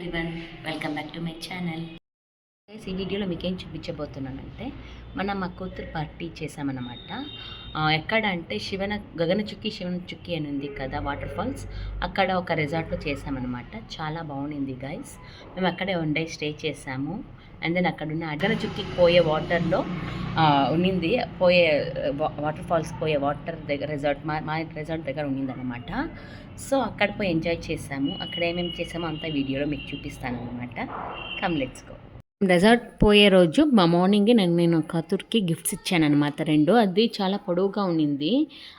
Everyone, welcome back to my channel. ఈ వీడియోలో మీకేం చూపించబోతున్నానంటే మా కూతురు పార్టీ చేసామన్నమాట. ఎక్కడ అంటే గగనచుక్కి శివనచుక్కి అని ఉంది కదా వాటర్ ఫాల్స్, అక్కడ ఒక రిసార్ట్లో చేసామన్నమాట. చాలా బాగుంది గైస్. మేము అక్కడే 1 డే స్టే చేసాము. అండ్ దెన్ అక్కడ ఉన్న గగనచుక్కి పోయే వాటర్లో ఉన్నింది, వాటర్ ఫాల్స్ పోయే వాటర్ దగ్గర రిసార్ట్ మా రిసార్ట్ దగ్గర ఉన్నిందనమాట. సో అక్కడ పోయి ఎంజాయ్ చేసాము. అక్కడ ఏమేమి చేసామో అంతా వీడియోలో మీకు చూపిస్తాను అనమాట. Come let's go. రిసార్ట్ పోయే రోజు మార్నింగే నేను కూతురికి గిఫ్ట్స్ ఇచ్చాను అనమాట 2. అది చాలా పొడవుగా ఉండింది.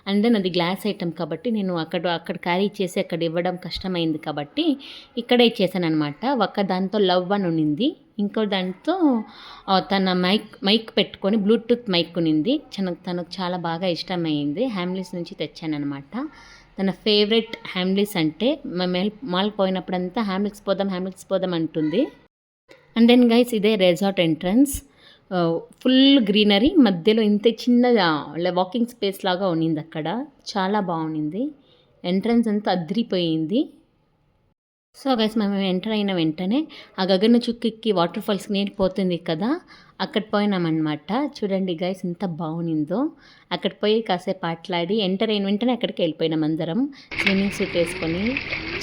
అండ్ దెన్ అది గ్లాస్ ఐటమ్ కాబట్టి నేను అక్కడ క్యారీ చేసి అక్కడ ఇవ్వడం కష్టమైంది కాబట్టి ఇక్కడే ఇచ్చేసాను అనమాట. ఒక దాంతో లవ్ అని ఉన్నింది, ఇంకో దాంతో తన మైక్ పెట్టుకొని బ్లూటూత్ మైక్ ఉన్నింది. తనకు చాలా బాగా ఇష్టమైంది. హ్యామ్లీస్ నుంచి తెచ్చాను అనమాట. తన ఫేవరెట్ హ్యామ్లీస్ అంటే మాల్ పోయినప్పుడంతా హ్యామ్లీస్ పోదాం అంటుంది. అండ్ దెన్ గైస్, ఇదే రిసార్ట్ ఎంట్రన్స్. ఫుల్ గ్రీనరీ, మధ్యలో ఇంత చిన్న వాకింగ్ స్పేస్ లాగా ఉన్నింది. అక్కడ చాలా బాగుంది. ఎంట్రన్స్ అంతా అదిరిపోయింది. సో గైస్, మేము ఎంటర్ అయిన వెంటనే ఆ గగనచుక్కి వాటర్ ఫాల్స్కి నీరు పోతుంది కదా, అక్కడ పోయినామన్నమాట. చూడండి గైస్ ఎంత బాగుందో. అక్కడ పోయి కాసేపు ఆటలాడి ఎంటర్ అయిన వెంటనే అక్కడికి వెళ్ళిపోయినాం అందరం, స్విమ్మింగ్ సూట్ వేసుకొని.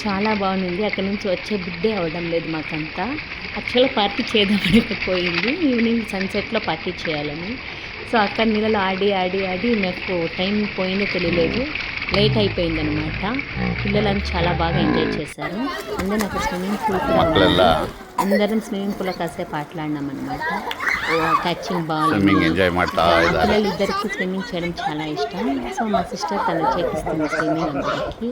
చాలా బాగుంది. అక్కడ నుంచి వచ్చే బుడ్డే అవ్వడం లేదు మాకంతా. యాక్చువల్గా పార్టీ చేద్దామనిపోయింది, ఈవినింగ్ సన్సెట్లో పార్టీ చేయాలని. సో అక్కడ నీళ్ళలో ఆడి మాకు టైం పోయిందో తెలియలేదు, లేట్ అయిపోయిందనమాట. పిల్లలని చాలా బాగా ఎంజాయ్ చేశారు. అందరం అక్కడ స్విమ్మింగ్ పూల్ కూడా, అందరం స్విమ్మింగ్ పూల్లో కాసేపు ఆటలాడినాం అనమాట. Catching ball. పిల్లలు ఇద్దరికి స్విమ్మింగ్ చేయడం చాలా ఇష్టం. సో మా సిస్టర్ తను చేపిస్తుంది స్విమ్మింగ్ అందరికి.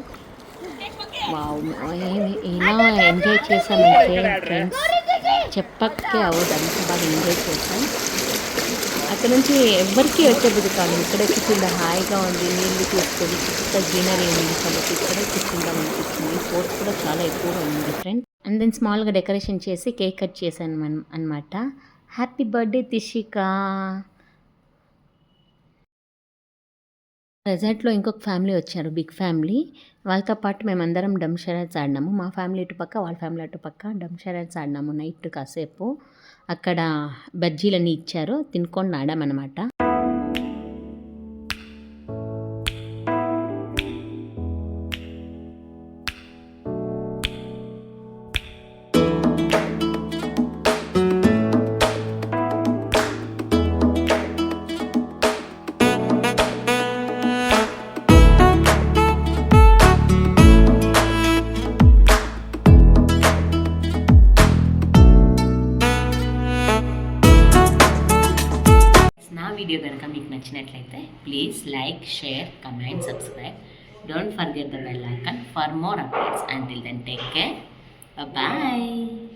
ఇలా ఎంజాయ్ చేసామంటే ఫ్రెండ్స్ చెప్పకే అవ్వదు, అంత బాగా ఎంజాయ్ చేసాం. అక్కడ నుంచి ఎవ్వరికీ వచ్చేది కాదు. ఇక్కడే కూర్చుంటే హాయిగా ఉంది, నీళ్ళు చూసుకొని చుట్టూ గ్రీనరీ ఉంది కాబట్టి ఇక్కడే కూర్చుంటాం అనిపించింది. ఫోర్స్ కూడా చాలా ఎక్కువగా ఉంది ఫ్రెండ్. అండ్ దెన్ స్మాల్గా డెకరేషన్ చేసి కేక్ కట్ చేశాను అనమాట. Happy birthday తిషికా. రెసార్ట్లో ఇంకొక ఫ్యామిలీ వచ్చారు, బిగ్ ఫ్యామిలీ. వాళ్ళతో పాటు మేమందరం డమ్ షరాట్స్ ఆడినాము. మా ఫ్యామిలీ ఇటుపక్క, వాళ్ళ ఫ్యామిలీ అటుపక్క డమ్ షరాట్స్ ఆడినాము నైట్ కాసేపు. అక్కడ బజ్జీలన్నీ ఇచ్చారు, తినుకొని ఆడామన్నమాట. వీడియో కనుక మీకు నచ్చినట్లయితే please like, share, comment, subscribe. Don't forget the bell icon for more updates. Until then take care. Bye.